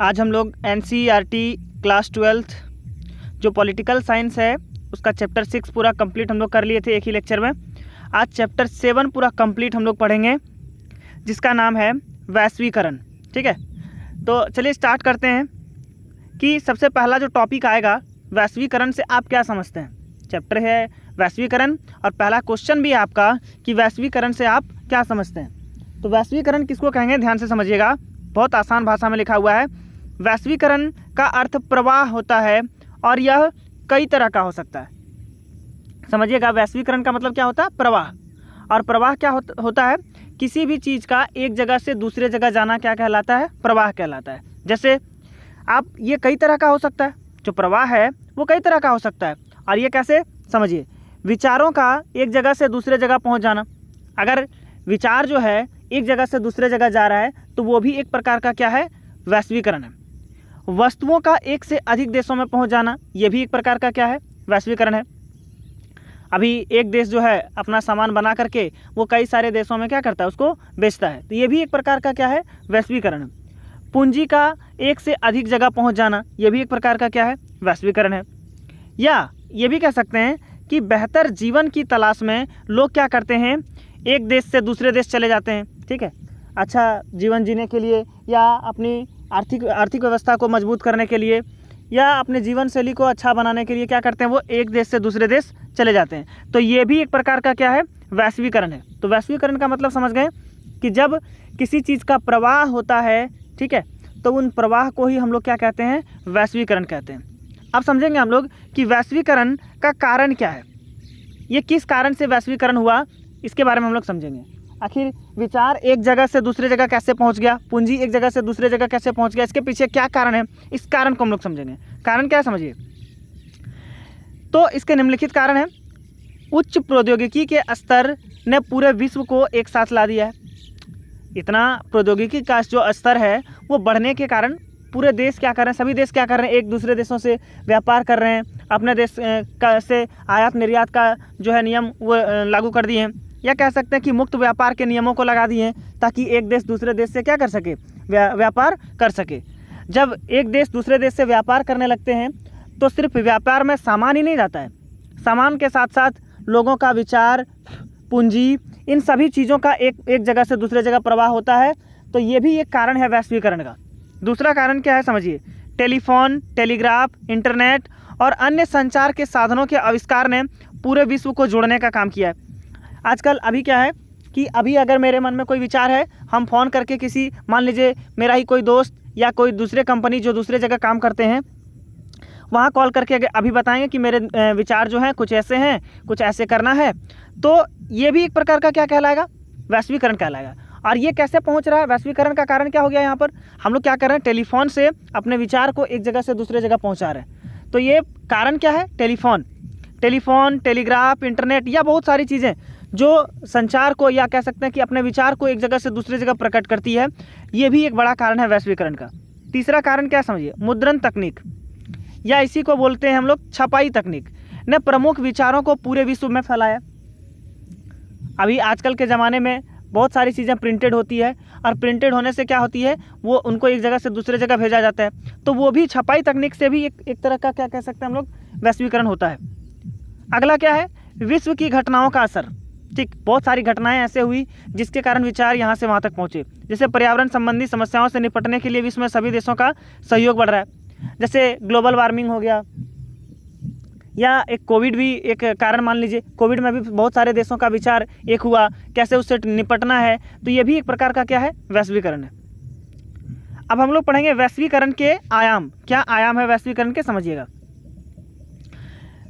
आज हम लोग NCERT क्लास 12th जो पॉलिटिकल साइंस है उसका चैप्टर 6 पूरा कंप्लीट हम लोग कर लिए थे एक ही लेक्चर में। आज चैप्टर 7 पूरा कंप्लीट हम लोग पढ़ेंगे जिसका नाम है वैश्वीकरण। ठीक है, तो चलिए स्टार्ट करते हैं कि सबसे पहला जो टॉपिक आएगा वैश्वीकरण से आप क्या समझते हैं। चैप्टर है वैश्वीकरण और पहला क्वेश्चन भी है आपका कि वैश्वीकरण से आप क्या समझते हैं। तो वैश्वीकरण किसको कहेंगे, ध्यान से समझिएगा, बहुत आसान भाषा में लिखा हुआ है। वैश्वीकरण का अर्थ प्रवाह होता है और यह कई तरह का हो सकता है। समझिएगा, वैश्वीकरण का मतलब क्या होता है, प्रवाह। और प्रवाह क्या होता है, किसी भी चीज़ का एक जगह से दूसरे जगह जाना क्या कहलाता है, प्रवाह कहलाता है। जैसे आप ये कई तरह का हो सकता है, जो प्रवाह है वो कई तरह का हो सकता है। और ये कैसे, समझिए, विचारों का एक जगह से दूसरे जगह पहुंच जाना। अगर विचार जो है एक जगह से दूसरे जगह जा रहा है तो वो भी एक प्रकार का क्या है, वैश्वीकरण है। वस्तुओं का एक से अधिक देशों में पहुंच जाना, ये भी एक प्रकार का क्या है, वैश्वीकरण है। अभी एक देश जो है अपना सामान बना करके वो कई सारे देशों में क्या करता है, उसको बेचता है, तो ये भी एक प्रकार का क्या है, वैश्वीकरण है। पूंजी का एक से अधिक जगह पहुंच जाना, ये भी एक प्रकार का क्या है, वैश्वीकरण है। या ये भी कह सकते हैं कि बेहतर जीवन की तलाश में लोग क्या करते हैं, एक देश से दूसरे देश चले जाते हैं। ठीक है, अच्छा जीवन जीने के लिए या अपनी आर्थिक व्यवस्था को मजबूत करने के लिए या अपने जीवन शैली को अच्छा बनाने के लिए क्या करते हैं, वो एक देश से दूसरे देश चले जाते हैं। तो ये भी एक प्रकार का क्या है, वैश्वीकरण है। तो वैश्वीकरण का मतलब समझ गए कि जब किसी चीज़ का प्रवाह होता है, ठीक है, तो उन प्रवाह को ही हम लोग क्या कहते हैं, वैश्वीकरण कहते हैं। अब समझेंगे हम लोग कि वैश्वीकरण का कारण क्या है, ये किस कारण से वैश्वीकरण हुआ, इसके बारे में हम लोग समझेंगे। आखिर विचार एक जगह से दूसरे जगह कैसे पहुंच गया, पूंजी एक जगह से दूसरे जगह कैसे पहुंच गया, इसके पीछे क्या कारण है, इस कारण को हम लोग समझेंगे। कारण क्या है, समझिए। तो इसके निम्नलिखित कारण है। उच्च प्रौद्योगिकी के स्तर ने पूरे विश्व को एक साथ ला दिया है। इतना प्रौद्योगिकी का जो स्तर है वो बढ़ने के कारण पूरे देश क्या कर रहे हैं, सभी देश क्या कर रहे हैं, एक दूसरे देशों से व्यापार कर रहे हैं। अपने देश का से आयात निर्यात का जो है नियम वो लागू कर दिए हैं, या कह सकते हैं कि मुक्त व्यापार के नियमों को लगा दिए हैं ताकि एक देश दूसरे देश से क्या कर सके, व्यापार कर सके। जब एक देश दूसरे देश से व्यापार करने लगते हैं तो सिर्फ व्यापार में सामान ही नहीं जाता है, सामान के साथ साथ लोगों का विचार, पूंजी, इन सभी चीज़ों का एक जगह से दूसरे जगह प्रवाह होता है। तो ये भी एक कारण है वैश्वीकरण का। दूसरा कारण क्या है, समझिए। टेलीफोन, टेलीग्राफ, इंटरनेट और अन्य संचार के साधनों के आविष्कार ने पूरे विश्व को जोड़ने का काम किया है। आजकल अभी क्या है कि अभी अगर मेरे मन में कोई विचार है, हम फ़ोन करके किसी, मान लीजिए मेरा ही कोई दोस्त या कोई दूसरे कंपनी जो दूसरे जगह काम करते हैं, वहाँ कॉल करके अभी बताएंगे कि मेरे विचार जो हैं कुछ ऐसे हैं, कुछ ऐसे करना है, तो ये भी एक प्रकार का क्या कहलाएगा, वैश्वीकरण कहलाएगा। और ये कैसे पहुँच रहा है, वैश्वीकरण का कारण क्या हो गया, यहाँ पर हम लोग क्या कर रहे हैं, टेलीफोन से अपने विचार को एक जगह से दूसरे जगह पहुँचा रहे हैं। तो ये कारण क्या है, टेलीफोन, टेलीग्राफ, इंटरनेट या बहुत सारी चीज़ें जो संचार को या कह सकते हैं कि अपने विचार को एक जगह से दूसरी जगह प्रकट करती है, ये भी एक बड़ा कारण है वैश्वीकरण का। तीसरा कारण क्या समझिए, मुद्रण तकनीक या इसी को बोलते हैं हम लोग छपाई तकनीक ने प्रमुख विचारों को पूरे विश्व में फैलाया। अभी आजकल के ज़माने में बहुत सारी चीज़ें प्रिंटेड होती है और प्रिंटेड होने से क्या होती है, वो उनको एक जगह से दूसरे जगह भेजा जाता है, तो वो भी छपाई तकनीक से भी एक तरह का क्या कह सकते हैं हम लोग, वैश्वीकरण होता है। अगला क्या है, विश्व की घटनाओं का असर। ठीक, बहुत सारी घटनाएं ऐसे हुई जिसके कारण विचार यहाँ से वहाँ तक पहुँचे। जैसे पर्यावरण संबंधी समस्याओं से निपटने के लिए विश्व में सभी देशों का सहयोग बढ़ रहा है। जैसे ग्लोबल वार्मिंग हो गया, या एक कोविड भी एक कारण मान लीजिए। कोविड में भी बहुत सारे देशों का विचार एक हुआ, कैसे उससे निपटना है, तो ये भी एक प्रकार का क्या है, वैश्वीकरण है। अब हम लोग पढ़ेंगे वैश्वीकरण के आयाम। क्या आयाम है वैश्वीकरण के, समझिएगा।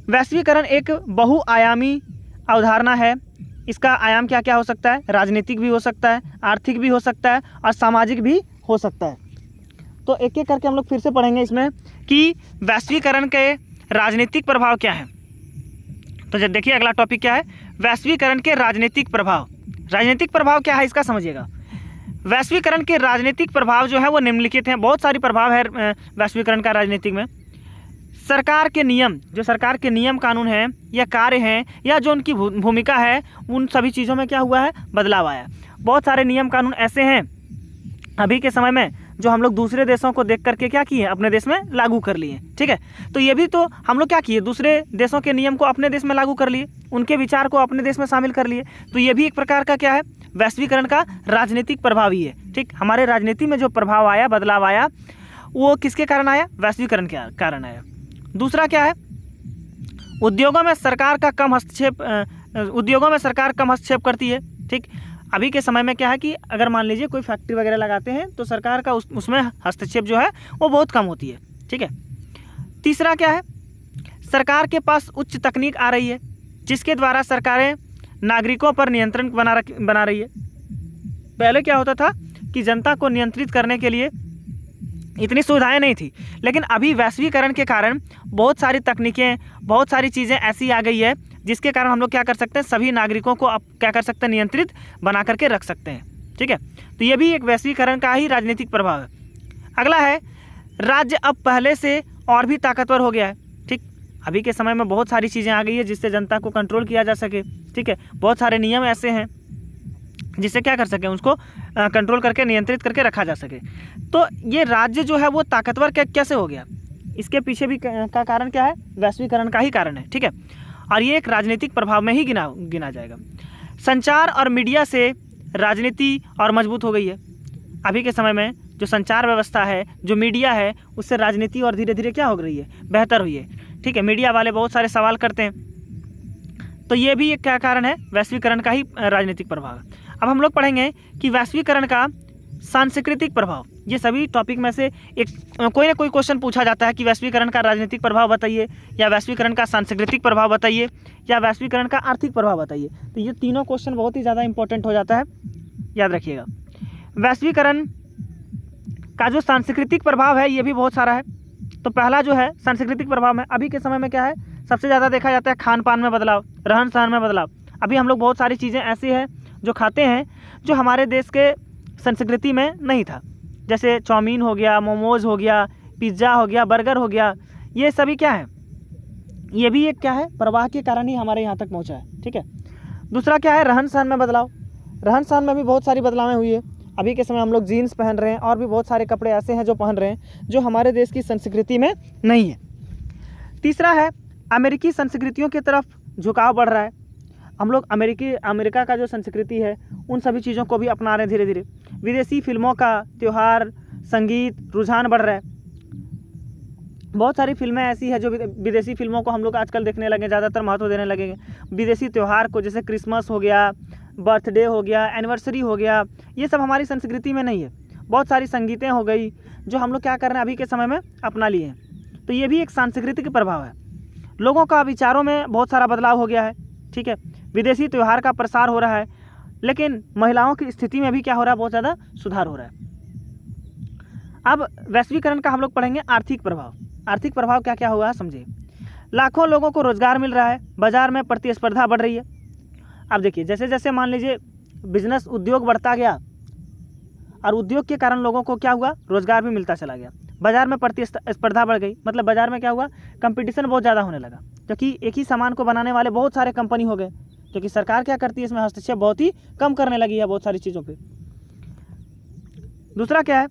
वैश्वीकरण एक बहुआयामी अवधारणा है। इसका आयाम क्या क्या हो सकता है, राजनीतिक भी हो सकता है, आर्थिक भी हो सकता है और सामाजिक भी हो सकता है। तो एक एक करके हम लोग फिर से पढ़ेंगे इसमें कि वैश्वीकरण के राजनीतिक प्रभाव क्या है। तो जब देखिए अगला टॉपिक क्या है, वैश्वीकरण के राजनीतिक प्रभाव। राजनीतिक प्रभाव क्या है इसका समझिएगा। वैश्वीकरण के राजनीतिक प्रभाव जो है वो निम्नलिखित हैं। बहुत सारी प्रभाव है वैश्वीकरण का राजनीतिक में। सरकार के नियम, जो सरकार के नियम कानून हैं या कार्य हैं या जो उनकी भूमिका है, उन सभी चीज़ों में क्या हुआ है, बदलाव आया। बहुत सारे नियम कानून ऐसे हैं अभी के समय में जो हम लोग दूसरे देशों को देख करके क्या किए, अपने देश में लागू कर लिए। ठीक है, तो ये भी तो हम लोग क्या किए, दूसरे देशों के नियम को अपने देश में लागू कर लिए, उनके विचार को अपने देश में शामिल कर लिए। तो ये भी एक प्रकार का क्या है, वैश्वीकरण का राजनीतिक प्रभाव ही है। ठीक, हमारे राजनीति में जो प्रभाव आया, बदलाव आया, वो किसके कारण आया, वैश्वीकरण के कारण आया। दूसरा क्या है, उद्योगों में सरकार कम हस्तक्षेप करती है। ठीक, अभी के समय में क्या है कि अगर मान लीजिए कोई फैक्ट्री वगैरह लगाते हैं तो सरकार का उसमें हस्तक्षेप जो है वो बहुत कम होती है। ठीक है, तीसरा क्या है, सरकार के पास उच्च तकनीक आ रही है जिसके द्वारा सरकारें नागरिकों पर नियंत्रण बना रही है। पहले क्या होता था कि जनता को नियंत्रित करने के लिए इतनी सुविधाएं नहीं थी, लेकिन अभी वैश्वीकरण के कारण बहुत सारी तकनीकें, बहुत सारी चीज़ें ऐसी आ गई है जिसके कारण हम लोग क्या कर सकते हैं, सभी नागरिकों को अब क्या कर सकते हैं, नियंत्रित बना करके रख सकते हैं। ठीक है, तो ये भी एक वैश्वीकरण का ही राजनीतिक प्रभाव है। अगला है, राज्य अब पहले से और भी ताकतवर हो गया है। ठीक, अभी के समय में बहुत सारी चीज़ें आ गई है जिससे जनता को कंट्रोल किया जा सके। ठीक है, बहुत सारे नियम ऐसे हैं जिससे क्या कर सकें, उसको कंट्रोल करके नियंत्रित करके रखा जा सके। तो ये राज्य जो है वो ताकतवर कैसे हो गया, इसके पीछे भी का कारण क्या है, वैश्वीकरण का ही कारण है। ठीक है, और ये एक राजनीतिक प्रभाव में ही गिना जाएगा। संचार और मीडिया से राजनीति और मजबूत हो गई है। अभी के समय में जो संचार व्यवस्था है, जो मीडिया है, उससे राजनीति और धीरे धीरे क्या हो रही है, बेहतर हुई है। ठीक है, मीडिया वाले बहुत सारे सवाल करते हैं, तो ये भी एक क्या कारण है, वैश्वीकरण का ही राजनीतिक प्रभाव है। अब हम लोग पढ़ेंगे कि वैश्वीकरण का सांस्कृतिक प्रभाव। ये सभी टॉपिक में से एक कोई ना कोई क्वेश्चन पूछा जाता है कि वैश्वीकरण का राजनीतिक प्रभाव बताइए, या वैश्वीकरण का सांस्कृतिक प्रभाव बताइए, या वैश्वीकरण का आर्थिक प्रभाव बताइए। तो ये तीनों क्वेश्चन बहुत ही ज़्यादा इंपॉर्टेंट हो जाता है, याद रखिएगा। वैश्वीकरण का जो सांस्कृतिक प्रभाव है ये भी बहुत सारा है। तो पहला जो है सांस्कृतिक प्रभाव में, अभी के समय में क्या है, सबसे ज़्यादा देखा जाता है खान पान में बदलाव, रहन सहन में बदलाव। अभी हम लोग बहुत सारी चीज़ें ऐसी हैं जो खाते हैं जो हमारे देश के संस्कृति में नहीं था, जैसे चाउमीन हो गया, मोमोज़ हो गया, पिज़्ज़ा हो गया, बर्गर हो गया, ये सभी क्या है, ये भी एक क्या है, प्रवाह के कारण ही हमारे यहाँ तक पहुँचा है। ठीक है, दूसरा क्या है, रहन सहन में बदलाव। रहन सहन में भी बहुत सारी बदलावें हुई है। अभी के समय हम लोग जीन्स पहन रहे हैं और भी बहुत सारे कपड़े ऐसे हैं जो पहन रहे हैं जो हमारे देश की संस्कृति में नहीं है। तीसरा है, अमेरिकी संस्कृतियों की तरफ झुकाव बढ़ रहा है। हम लोग अमेरिका का जो संस्कृति है उन सभी चीज़ों को भी अपना रहे हैं धीरे धीरे। विदेशी फिल्मों का, त्यौहार, संगीत रुझान बढ़ रहा है। बहुत सारी फिल्में ऐसी है जो विदेशी फिल्मों को हम लोग आजकल देखने लगे, ज़्यादातर महत्व देने लगेंगे। विदेशी त्यौहार को, जैसे क्रिसमस हो गया, बर्थडे हो गया, एनिवर्सरी हो गया, ये सब हमारी संस्कृति में नहीं है। बहुत सारी संगीतें हो गई जो हम लोग क्या कर रहे हैं, अभी के समय में अपना लिए हैं। तो ये भी एक सांस्कृतिक प्रभाव है। लोगों का विचारों में बहुत सारा बदलाव हो गया है। ठीक है, विदेशी त्यौहार का प्रसार हो रहा है, लेकिन महिलाओं की स्थिति में भी क्या हो रहा है, बहुत ज़्यादा सुधार हो रहा है। अब वैश्वीकरण का हम लोग पढ़ेंगे आर्थिक प्रभाव। आर्थिक प्रभाव क्या क्या हुआ समझिए। लाखों लोगों को रोजगार मिल रहा है, बाजार में प्रतिस्पर्धा बढ़ रही है। अब देखिए, जैसे जैसे मान लीजिए बिजनेस, उद्योग बढ़ता गया और उद्योग के कारण लोगों को क्या हुआ, रोजगार भी मिलता चला गया, बाजार में प्रतिस्पर्धा बढ़ गई, मतलब बाजार में क्या हुआ, कंपटीशन बहुत ज़्यादा होने लगा, क्योंकि एक ही सामान को बनाने वाले बहुत सारे कंपनी हो गए। क्योंकि सरकार क्या करती है, इसमें हस्तक्षेप बहुत ही कम करने लगी है बहुत सारी चीज़ों पे। दूसरा क्या है,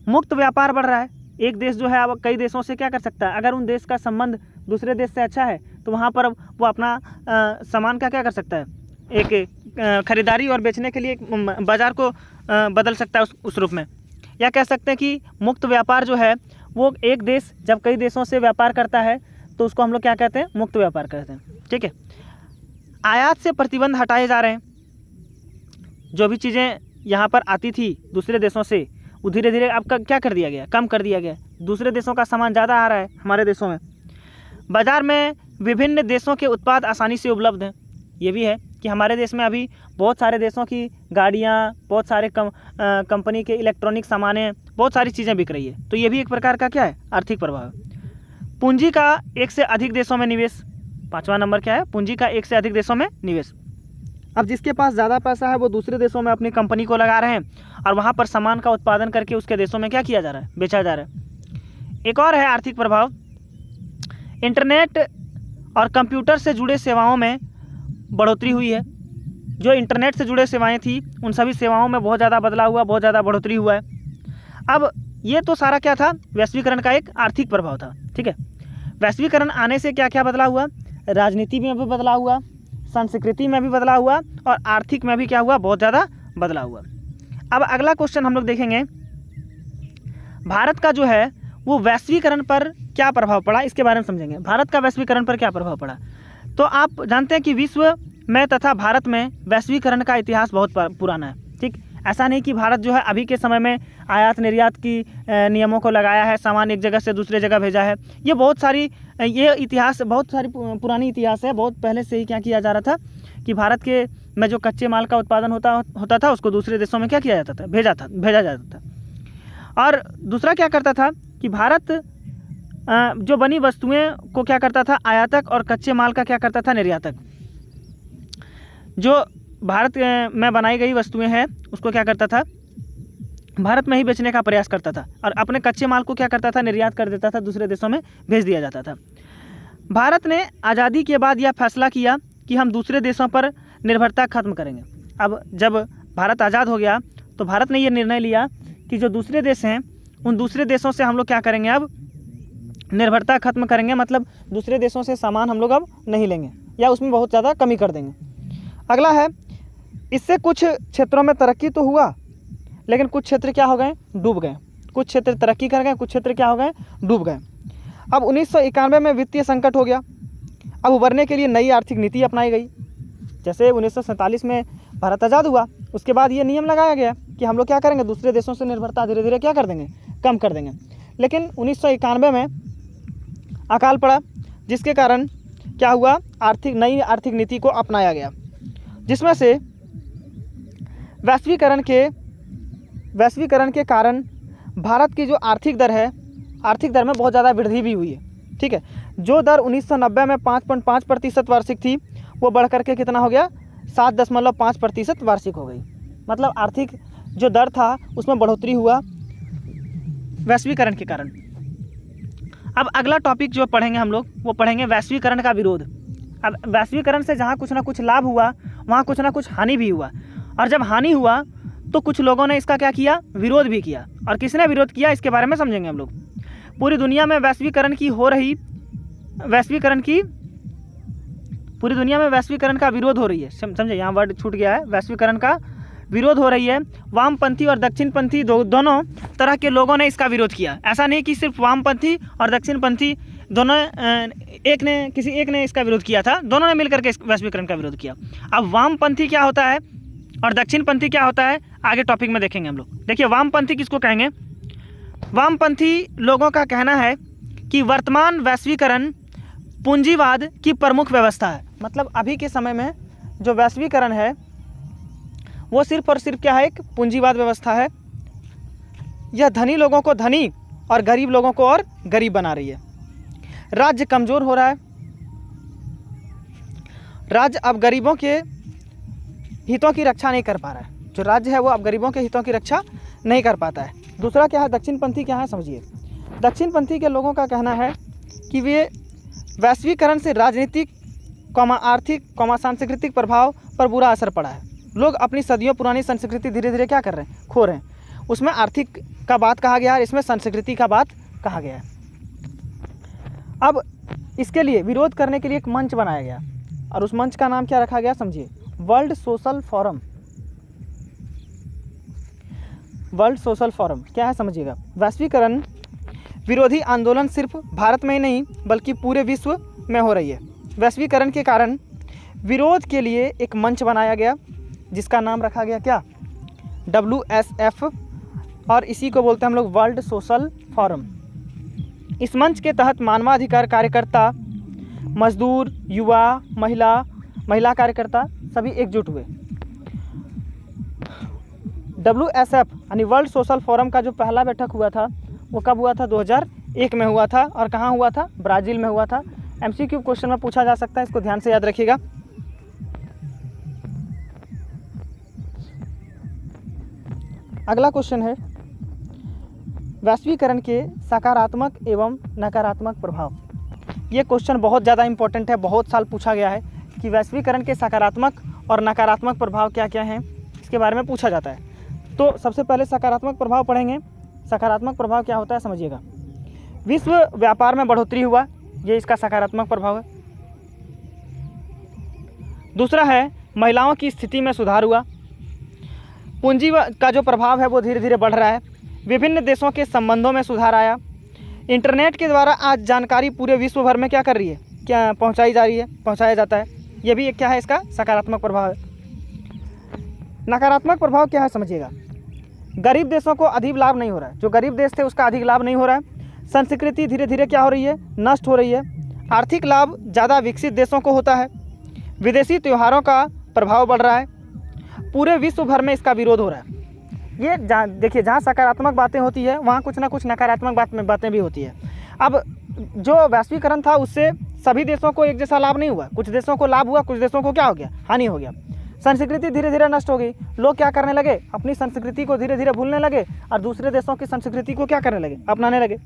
मुक्त व्यापार बढ़ रहा है। एक देश जो है अब कई देशों से क्या कर सकता है, अगर उन देश का संबंध दूसरे देश से अच्छा है तो वहाँ पर वो अपना सामान का क्या कर सकता है, एक खरीदारी और बेचने के लिए बाज़ार को बदल सकता है उस रूप में। या कह सकते हैं कि मुक्त व्यापार जो है वो एक देश जब कई देशों से व्यापार करता है तो उसको हम लोग क्या कहते हैं, मुक्त व्यापार कहते हैं। ठीक है, आयात से प्रतिबंध हटाए जा रहे हैं। जो भी चीज़ें यहाँ पर आती थी दूसरे देशों से, वो धीरे धीरे अब क्या कर दिया गया, कम कर दिया गया। दूसरे देशों का सामान ज़्यादा आ रहा है हमारे देशों में। बाज़ार में विभिन्न देशों के उत्पाद आसानी से उपलब्ध हैं। ये भी है कि हमारे देश में अभी बहुत सारे देशों की गाड़ियाँ, बहुत सारे कंपनी के इलेक्ट्रॉनिक सामानें, बहुत सारी चीज़ें बिक रही है। तो ये भी एक प्रकार का क्या है, आर्थिक प्रभाव है। पूंजी का एक से अधिक देशों में निवेश। 5वां नंबर क्या है, पूंजी का एक से अधिक देशों में निवेश। अब जिसके पास ज़्यादा पैसा है वो दूसरे देशों में अपनी कंपनी को लगा रहे हैं और वहाँ पर सामान का उत्पादन करके उसके देशों में क्या किया जा रहा है, बेचा जा रहा है। एक और है आर्थिक प्रभाव, इंटरनेट और कंप्यूटर से जुड़े सेवाओं में बढ़ोतरी हुई है। जो इंटरनेट से जुड़े सेवाएं थी उन सभी सेवाओं में बहुत ज़्यादा बदलाव हुआ, बहुत ज़्यादा बढ़ोतरी हुआ है। अब ये तो सारा क्या था, वैश्वीकरण का एक आर्थिक प्रभाव था। ठीक है, वैश्वीकरण आने से क्या क्या बदलाव हुआ, राजनीति में भी बदलाव हुआ, संस्कृति में भी बदलाव हुआ और आर्थिक में भी क्या हुआ, बहुत ज़्यादा बदलाव हुआ। अब अगला क्वेश्चन हम लोग देखेंगे, भारत का जो है वो वैश्वीकरण पर क्या प्रभाव पड़ा, इसके बारे में समझेंगे। भारत का वैश्वीकरण पर क्या प्रभाव पड़ा। तो आप जानते हैं कि विश्व में तथा भारत में वैश्वीकरण का इतिहास बहुत पुराना है। ठीक, ऐसा नहीं कि भारत जो है अभी के समय में आयात निर्यात की नियमों को लगाया है, सामान एक जगह से दूसरे जगह भेजा है। ये बहुत सारी पुरानी इतिहास है। बहुत पहले से ही क्या किया जा रहा था कि भारत के में जो कच्चे माल का उत्पादन होता था उसको दूसरे देशों में क्या किया जाता था, भेजा जाता था। और दूसरा क्या करता था कि भारत जो बनी वस्तुएं को क्या करता था, आयातक, और कच्चे माल का क्या करता था, निर्यातक। जो भारत में बनाई गई वस्तुएं हैं उसको क्या करता था, भारत में ही बेचने का प्रयास करता था और अपने कच्चे माल को क्या करता था, निर्यात कर देता था, दूसरे देशों में भेज दिया जाता था। भारत ने आज़ादी के बाद यह फैसला किया कि हम दूसरे देशों पर निर्भरता खत्म करेंगे। अब जब भारत आज़ाद हो गया तो भारत ने ये निर्णय लिया कि जो दूसरे देश हैं उन दूसरे देशों से हम लोग क्या करेंगे, अब निर्भरता खत्म करेंगे। मतलब दूसरे देशों से सामान हम लोग अब नहीं लेंगे या उसमें बहुत ज़्यादा कमी कर देंगे। अगला है, इससे कुछ क्षेत्रों में तरक्की तो हुआ लेकिन कुछ क्षेत्र क्या हो गए, डूब गए। कुछ क्षेत्र तरक्की कर गए, कुछ क्षेत्र क्या हो गए, डूब गए। अब 1991 में वित्तीय संकट हो गया। अब उबरने के लिए नई आर्थिक नीति अपनाई गई। जैसे 1947 में भारत आज़ाद हुआ, उसके बाद ये नियम लगाया गया कि हम लोग क्या करेंगे, दूसरे देशों से निर्भरता धीरे धीरे क्या कर देंगे, कम कर देंगे। लेकिन 1991 में अकाल पड़ा, जिसके कारण क्या हुआ, नई आर्थिक नीति को अपनाया गया, जिसमें से वैश्वीकरण के कारण भारत की जो आर्थिक दर है, आर्थिक दर में बहुत ज़्यादा वृद्धि भी हुई है। ठीक है, जो दर 1990 में 5.5% वार्षिक थी वो बढ़ करके कितना हो गया, 7.5% वार्षिक हो गई। मतलब आर्थिक जो दर था उसमें बढ़ोतरी हुआ वैश्वीकरण के कारण। अब अगला टॉपिक जो पढ़ेंगे हम लोग वो पढ़ेंगे वैश्वीकरण का विरोध। अब वैश्वीकरण से जहाँ कुछ ना कुछ लाभ हुआ वहाँ कुछ ना कुछ हानि भी हुआ, और जब हानि हुआ तो कुछ लोगों ने इसका क्या किया, विरोध भी किया। और किसने विरोध किया इसके बारे में समझेंगे हम लोग। पूरी दुनिया में वैश्वीकरण का विरोध हो रही है। समझे, यहाँ वर्ड छूट गया है, वैश्वीकरण का विरोध हो रही है। वामपंथी और दक्षिणपंथी दोनों तरह के लोगों ने इसका विरोध किया। ऐसा नहीं कि सिर्फ वामपंथी और दक्षिणपंथी दोनों किसी एक ने इसका विरोध किया था, दोनों ने मिलकर के वैश्वीकरण का विरोध किया। अब वामपंथी क्या होता है और दक्षिणपंथी क्या होता है, आगे टॉपिक में देखेंगे हम लोग। देखिए, वामपंथी किसको कहेंगे। वामपंथी लोगों का कहना है कि वर्तमान वैश्वीकरण पूंजीवाद की प्रमुख व्यवस्था है। मतलब अभी के समय में जो वैश्वीकरण है वो सिर्फ और सिर्फ क्या है, एक पूंजीवाद व्यवस्था है। यह धनी लोगों को धनी और गरीब लोगों को और गरीब बना रही है। राज्य कमजोर हो रहा है। राज्य अब गरीबों के हितों की रक्षा नहीं कर पा रहा है। जो राज्य है वो अब गरीबों के हितों की रक्षा नहीं कर पाता है। दूसरा क्या है, दक्षिणपंथी क्या है, समझिए। दक्षिणपंथी के लोगों का कहना है कि वे वैश्वीकरण से राजनीतिक, आर्थिक, सांस्कृतिक प्रभाव पर बुरा असर पड़ा है। लोग अपनी सदियों पुरानी संस्कृति धीरे धीरे क्या कर रहे हैं, खो रहे हैं। उसमें आर्थिक का बात कहा गया है, इसमें संस्कृति का बात कहा गया है। अब इसके लिए विरोध करने के लिए एक मंच बनाया गया और उस मंच का नाम क्या रखा गया, समझिए, world social forum. World social forum क्या है, समझिएगा। वैश्वीकरण विरोधी आंदोलन सिर्फ भारत में ही नहीं बल्कि पूरे विश्व में हो रही है। वैश्वीकरण के कारण विरोध के लिए एक मंच बनाया गया जिसका नाम रखा गया क्या, WSF, और इसी को बोलते हैं हम लोग वर्ल्ड सोशल फोरम। इस मंच के तहत मानवाधिकार कार्यकर्ता, मजदूर, युवा, महिला कार्यकर्ता सभी एकजुट हुए। WSF यानी वर्ल्ड सोशल फोरम का जो पहला बैठक हुआ था वो कब हुआ था, 2001 में हुआ था। और कहाँ हुआ था, ब्राज़ील में हुआ था। MCQ क्वेश्चन में पूछा जा सकता है, इसको ध्यान से याद रखिएगा। अगला क्वेश्चन है वैश्वीकरण के सकारात्मक एवं नकारात्मक प्रभाव। ये क्वेश्चन बहुत ज़्यादा इंपॉर्टेंट है, बहुत साल पूछा गया है कि वैश्वीकरण के सकारात्मक और नकारात्मक प्रभाव क्या क्या हैं, इसके बारे में पूछा जाता है। तो सबसे पहले सकारात्मक प्रभाव पढ़ेंगे सकारात्मक प्रभाव क्या होता है समझिएगा। विश्व व्यापार में बढ़ोतरी हुआ, ये इसका सकारात्मक प्रभाव है। दूसरा है महिलाओं की स्थिति में सुधार हुआ। पूंजी का जो प्रभाव है वो धीरे धीरे बढ़ रहा है। विभिन्न देशों के संबंधों में सुधार आया। इंटरनेट के द्वारा आज जानकारी पूरे विश्व भर में क्या कर रही है, क्या पहुंचाई जा रही है, पहुंचाया जाता है। ये भी एक क्या है, इसका सकारात्मक प्रभाव है। नकारात्मक प्रभाव क्या है समझिएगा। गरीब देशों को अधिक लाभ नहीं हो रहा है, जो गरीब देश थे उसका अधिक लाभ नहीं हो रहा है। संस्कृति धीरे धीरे क्या हो रही है, नष्ट हो रही है। आर्थिक लाभ ज़्यादा विकसित देशों को होता है। विदेशी त्योहारों का प्रभाव बढ़ रहा है। पूरे विश्व भर में इसका विरोध हो रहा है। ये देखिए, जहाँ सकारात्मक बातें होती है वहाँ कुछ ना कुछ नकारात्मक बातें भी होती है। अब जो वैश्वीकरण था उससे सभी देशों को एक जैसा लाभ नहीं हुआ, कुछ देशों को लाभ हुआ, कुछ देशों को क्या हो गया, हानि हो गया। संस्कृति धीरे धीरे नष्ट हो गई। लोग क्या करने लगे, अपनी संस्कृति को धीरे धीरे भूलने लगे और दूसरे देशों की संस्कृति को क्या करने लगे, अपनाने लगे।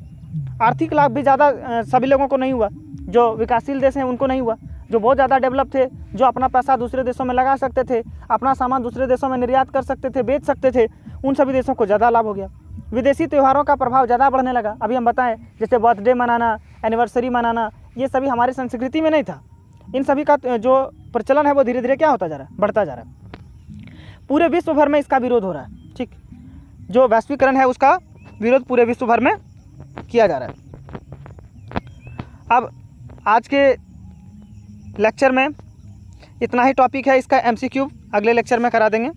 आर्थिक लाभ भी ज़्यादा सभी लोगों को नहीं हुआ। जो विकासशील देश हैं उनको नहीं हुआ। जो बहुत ज़्यादा डेवलप थे, जो अपना पैसा दूसरे देशों में लगा सकते थे, अपना सामान दूसरे देशों में निर्यात कर सकते थे, बेच सकते थे, उन सभी देशों को ज़्यादा लाभ हो गया। विदेशी त्योहारों का प्रभाव ज़्यादा बढ़ने लगा। अभी हम बताएं, जैसे बर्थडे मनाना, एनिवर्सरी मनाना, ये सभी हमारी संस्कृति में नहीं था। इन सभी का जो प्रचलन है वो धीरे धीरे क्या होता जा रहा है, बढ़ता जा रहा है। पूरे विश्व भर में इसका विरोध हो रहा है। ठीक, जो वैश्वीकरण है उसका विरोध पूरे विश्व भर में किया जा रहा है। अब आज के लेक्चर में इतना ही टॉपिक है। इसका MCQ अगले लेक्चर में करा देंगे।